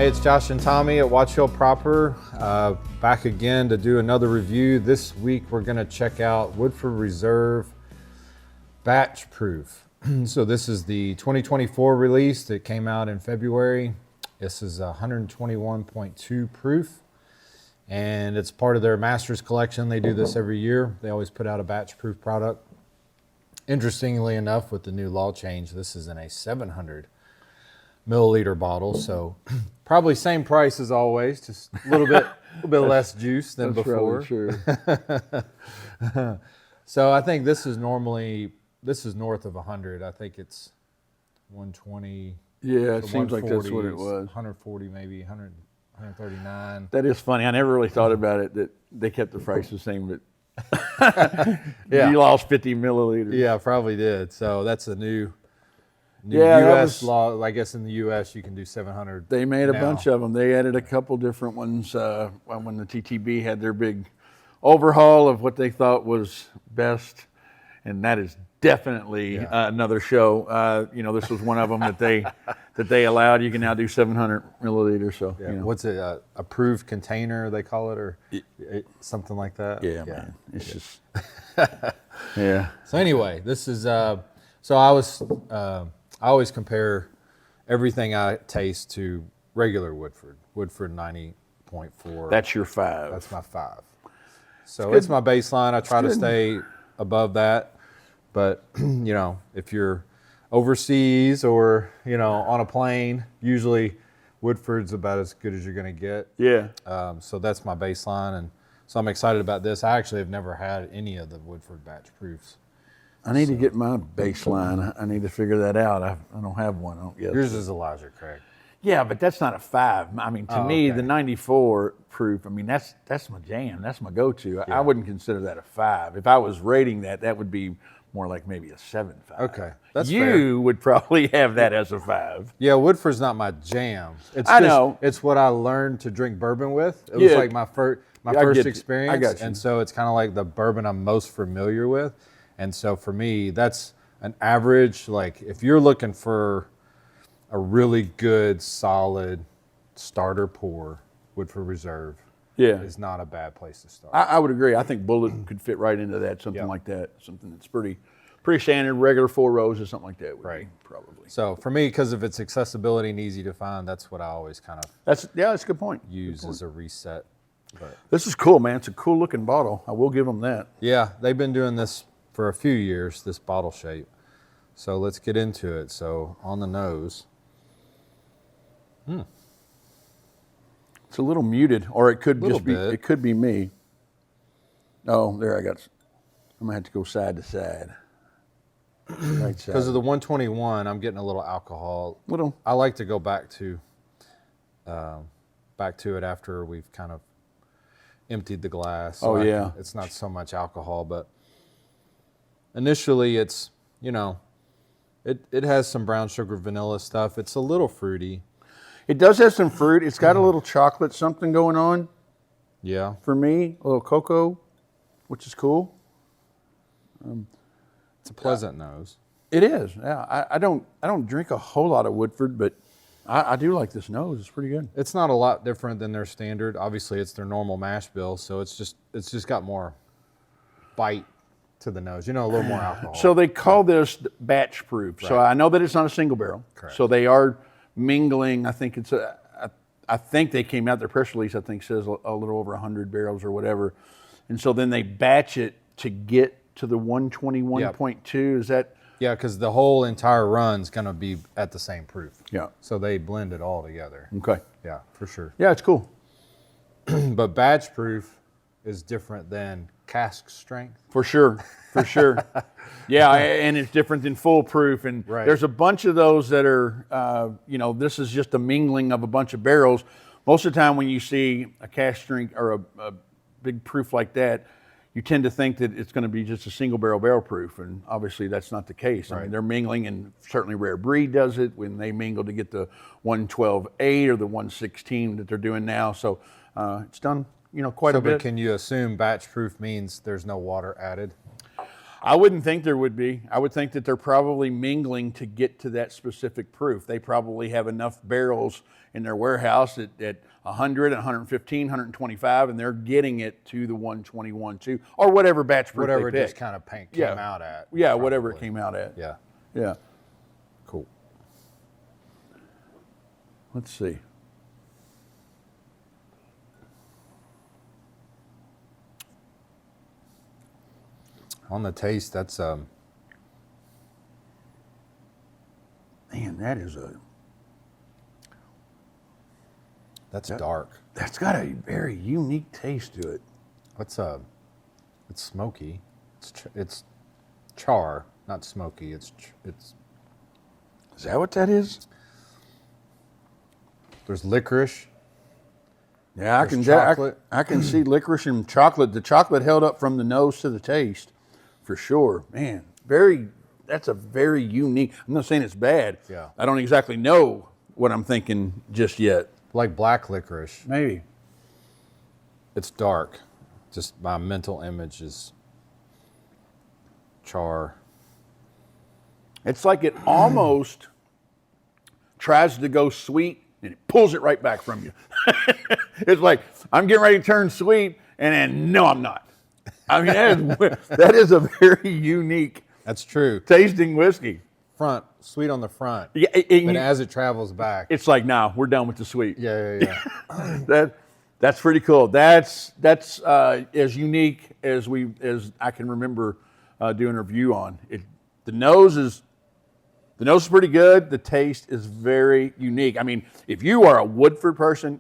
Hey, it's Josh and Tommy at Watch Hill Proper, back again to do another review. This week we're going to check out Woodford Reserve Batch Proof. So this is the 2024 release that came out in February. This is 121.2 proof, and it's part of their Masters collection. They do this every year. They always put out a batch proof product. Interestingly enough, with the new law change, this is in a 700 milliliter bottle, so probably same price as always, just a little bit less juice than That's before. True. So I think this is north of 100. I think it's 120. Yeah, it the seems like that's what it 140s, was. 140 maybe, 100, 139. That is funny. I never really thought about it that they kept the price the same, but Yeah. you lost 50 milliliters. Yeah, probably did. So that's a new Yeah, that U.S. was- law. I guess in the U.S. you can do 700. They made a now. bunch of them. They added a couple different ones when the TTB had their big overhaul of what they thought was best, and that is definitely another show. This was one of them that they allowed. You can now do 700 milliliters. So Yeah. What's it? Approved container they call it, or something like that. yeah, man, it's just yeah. So anyway, this is so I always compare everything I taste to regular Woodford 90.4. That's your 5. That's my 5. So it's my baseline. I try to stay above that, but if you're overseas or on a plane, usually Woodford's about as good as you're going to get. Yeah. So that's my baseline, and so I'm excited about this. I actually have never had any of the Woodford batch proofs. I need to get my baseline. I need to figure that out. I don't have one. I don't guess. Yours is Elijah Craig. Yeah, but that's not a 5. I mean, to me, okay. the 94 proof, I mean, that's my jam. That's my go-to. I wouldn't consider that a 5. If I was rating that would be more like maybe a 7.5. Okay, that's you fair. would probably have that as a 5. Yeah, Woodford's not my jam. I know. It's what I learned to drink bourbon with. It was like my first get you. experience. I got you. And so it's kind of like the bourbon I'm most familiar with. And so for me, that's an average. Like if you're looking for a really good, solid starter pour, Woodford Reserve is not a bad place to start. I would agree. I think Bullet could fit right into that, something like that. Something that's pretty standard, regular 4 roses, something like that would be, probably. So for me, because of its accessibility and easy to find, that's what I always kind of That's a good point. use as a reset. But This is cool, man. It's a cool looking bottle. I will give them that. yeah, they've been doing this for a few years, this bottle shape. So let's get into it. So on the nose. It's a little muted, or it could Little just be. bit. It could be me. Oh, there I got. I'm gonna have to go side to side. Right side. Because of the 121, I'm getting a little alcohol. Little. I like to go back to it after we've kind of emptied the glass. So it's not so much alcohol, but initially it's it has some brown sugar vanilla stuff. It's a little fruity. It does have some fruit. It's got a little chocolate something going on Yeah. for me. A little cocoa, which is cool. It's a pleasant nose. It is. Yeah. I don't drink a whole lot of Woodford, but I do like this nose. It's pretty good. It's not a lot different than their standard. Obviously, it's their normal mash bill, so it's just got more bite to the nose. A little more alcohol. So they call this batch proof. So I know that it's not a single barrel. Correct. So they are mingling. I think I think they came out, their press release I think says a little over 100 barrels or whatever. And so then they batch it to get to the 121.2. Is that? Yeah, because the whole entire run's going to be at the same proof. Yeah. So they blend it all together. Okay. Yeah, for sure. Yeah, it's cool. But batch proof is different than cask strength. For sure. Yeah, and it's different than foolproof. And there's a bunch of those that are, this is just a mingling of a bunch of barrels. Most of the time when you see a cask strength or a big proof like that, you tend to think that it's going to be just a single barrel proof, and obviously that's not the case. I mean, they're mingling, and certainly Rare Breed does it when they mingle to get the 112.8 or the 116 that they're doing now. So it's done, quite a bit. But can you assume batch proof means there's no water added? I wouldn't think there would be. I would think that they're probably mingling to get to that specific proof. They probably have enough barrels in their warehouse at 100, 115, 125, and they're getting it to the 121, 2, or whatever batch proof Whatever they it pick. just kind of came out at. Yeah, probably. whatever it came out at. Yeah. Yeah. Cool. Let's see. On the taste, that's Man, that is that's dark. that's got a very unique taste to it. It's smoky. It's char, not smoky. It's Is that what that is? there's licorice. Yeah, There's chocolate. I can see licorice and chocolate. The chocolate held up from the nose to the taste, for sure. Man, that's a very unique. I'm not saying it's bad. Yeah. I don't exactly know what I'm thinking just yet. Like black licorice. Maybe. It's dark. Just my mental image is char. It's like it almost tries to go sweet and it pulls it right back from you. It's like, I'm getting ready to turn sweet, and then, no, I'm not. I mean, that is a very unique That's true. tasting whiskey. Front, sweet on the front. Yeah, But as it travels back. it's like, nah, we're done with the sweet. Yeah. That's pretty cool. That's as unique as I can remember doing a review on it. The nose is pretty good. The taste is very unique. I mean, if you are a Woodford person,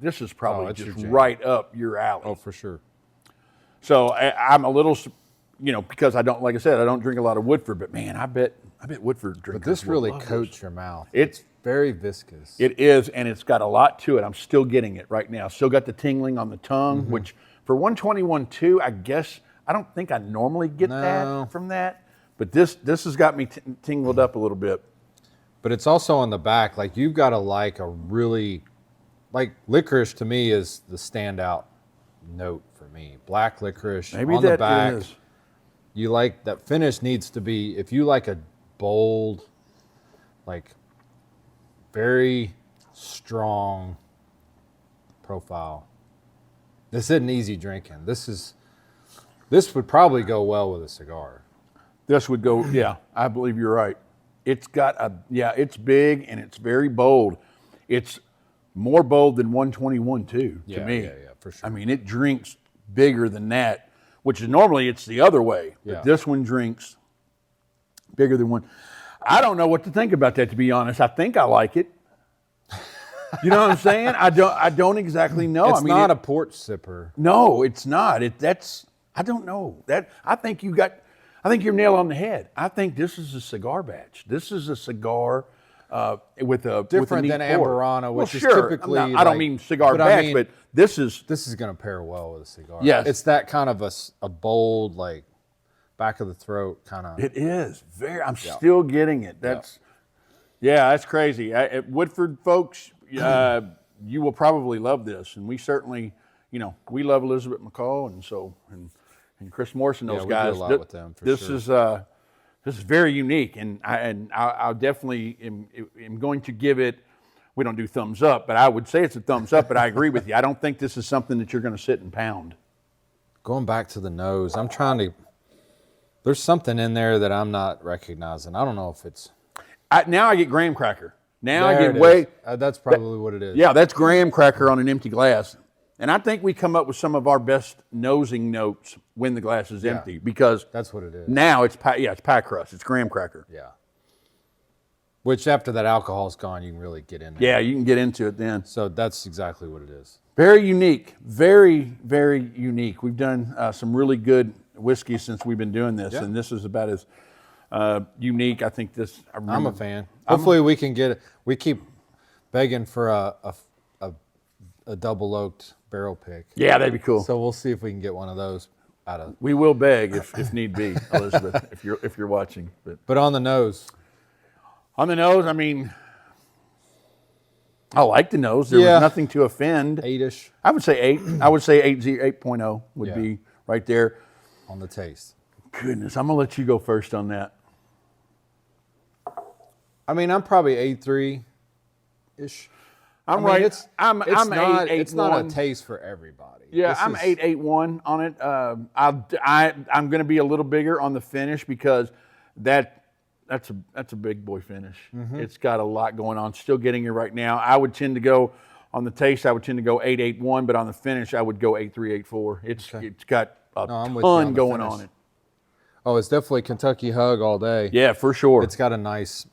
this is probably it's just your jam. right up your alley. Oh, for sure. So I'm a little, because I don't, like I said, I don't drink a lot of Woodford, but man, I bet Woodford drinkers. But this will really love coats this. your mouth. It's very viscous. It is, and it's got a lot to it. I'm still getting it right now. Still got the tingling on the tongue, which for 121.2, I guess, I don't think I normally get No. that from that. But this has got me tingled up a little bit. But it's also on the back. Like you've got to like licorice to me is the standout note for me. Black licorice Maybe on that the back. is. You like that finish needs to be, if you like a bold, like very strong profile. This isn't easy drinking. This would probably go well with a cigar. This would go, yeah, I believe you're right. It's it's big and it's very bold. It's more bold than 121 too, to me. Yeah, for sure. I mean, it drinks bigger than that, which is normally it's the other way. But Yeah. this one drinks bigger than one. I don't know what to think about that, to be honest. I think I like it. You know what I'm saying? I don't exactly know. It's I mean, not a porch sipper. No, it's not. I don't know. I think you're nail on the head. I think this is a cigar batch. This is a cigar with a Different with a than neat pour. Amburana, which Well, is sure. typically I don't like- mean cigar but I batch, mean- but this is This is going to pair well with a cigar. Yes. It's that kind of a bold, like back of the throat kind of. It is very. I'm still getting it. That's crazy. Woodford folks, you will probably love this, and we certainly, we love Elizabeth McCall, and Chris Morrison. Those Yeah, we do a guys. lot with them, for this sure. is very unique, and I'll definitely am going to give it. We don't do thumbs up, but I would say it's a thumbs up. But I agree with you. I don't think this is something that you're going to sit and pound. Going back to the nose, I'm trying to. There's something in there that I'm not recognizing. I don't know if it's. Now I get graham cracker. Now I There get it way. is. That's probably what it is. Yeah, that's graham cracker on an empty glass. And I think we come up with some of our best nosing notes when the glass is empty, because That's what it is. now it's pie crust. It's graham cracker. Yeah. Which after that alcohol's gone, you can really get in there. Yeah, you can get into it then. So that's exactly what it is. Very unique. Very, very unique. We've done some really good whiskey since we've been doing this, and this is about as unique. I think this. I'm a fan. Hopefully we can get it. We keep begging for a double oaked barrel pick. Yeah, that'd be cool. So we'll see if we can get one of those out of. We will beg if need be, Elizabeth, if you're watching. But on the nose, On the nose, I mean, I like the nose. There was nothing to offend. 8-ish I would say 8. I would say 8.0 would Yeah. be right there. on the taste. goodness, I'm gonna let you go first on that. I mean, I'm probably 8.3-ish. I'm I mean, right. I'm not, 8.81. it's not a taste for everybody. Yeah, This I'm is- 8.81 on it. I'm going to be a little bigger on the finish because that's a big boy finish. It's got a lot going on. Still getting it right now. I would tend to go on the taste. I would tend to go 8.81, but on the finish, I would go 8.3, 8.4. It's got a I'm with you on ton the going finish. on it. Oh, it's definitely Kentucky Hug all day. Yeah, for sure. It's got a nice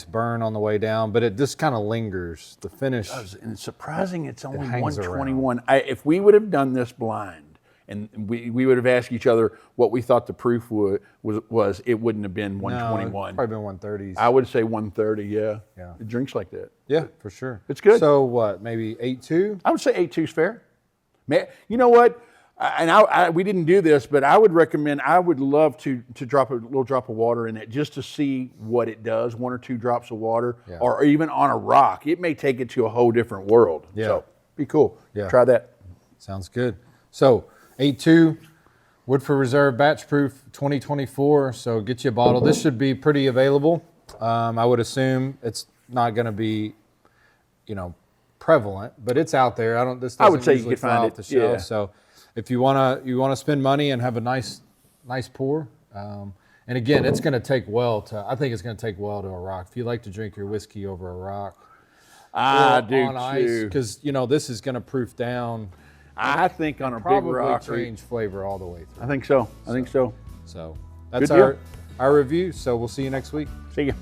burn on the way down, but it just kind of lingers. The finish. And it's surprising it's only hangs 121. If we would have done this blind and we would have asked each other what we thought the proof was, it wouldn't have been 121. Probably been 130s. I would say 130, yeah. Yeah. It drinks like that. Yeah, for sure. It's good. So what, maybe 8.2? I would say 8.2 is fair. You know what? We didn't do this, but I would recommend, I would love to drop a little drop of water in it just to see what it does, 1 or 2 drops of water, Yeah. or even on a rock. It may take it to a whole different world. Yeah. So be cool. Yeah. Try that. Sounds good. So 8.2, Woodford Reserve Batch Proof 2024. So get you a bottle. This should be pretty available. I would assume it's not going to be, prevalent, but it's out there. This I would doesn't say you usually could fly find off it, the shelf. yeah. So if you wanna spend money and have a nice pour, and again, it's going to take I think it's going to take well to a rock. If you like to drink your whiskey over a rock, I or do on ice, too. because this is going to proof down. I think on a big Probably rock. change flavor all the way through. I think so. I think so. So that's Good deal. our review. So we'll see you next week. See ya.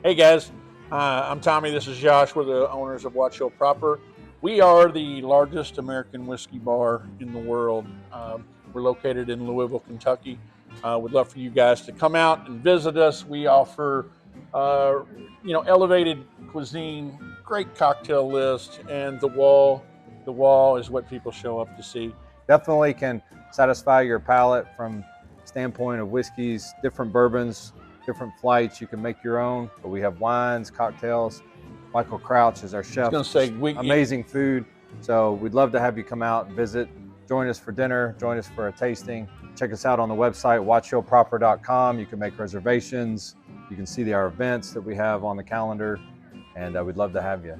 Hey guys, I'm Tommy. This is Josh. We're the owners of Watch Hill Proper. We are the largest American whiskey bar in the world. We're located in Louisville, Kentucky. We'd love for you guys to come out and visit us. We offer, elevated cuisine, great cocktail list, and the wall is what people show up to see. Definitely can satisfy your palate from standpoint of whiskeys, different bourbons, different flights. You can make your own, but we have wines, cocktails. Michael Crouch is our chef. I was going to say, amazing food. So we'd love to have you come out and visit. Join us for dinner. Join us for a tasting. Check us out on the website, watchhillproper.com. You can make reservations. You can see our events that we have on the calendar, and we'd love to have you.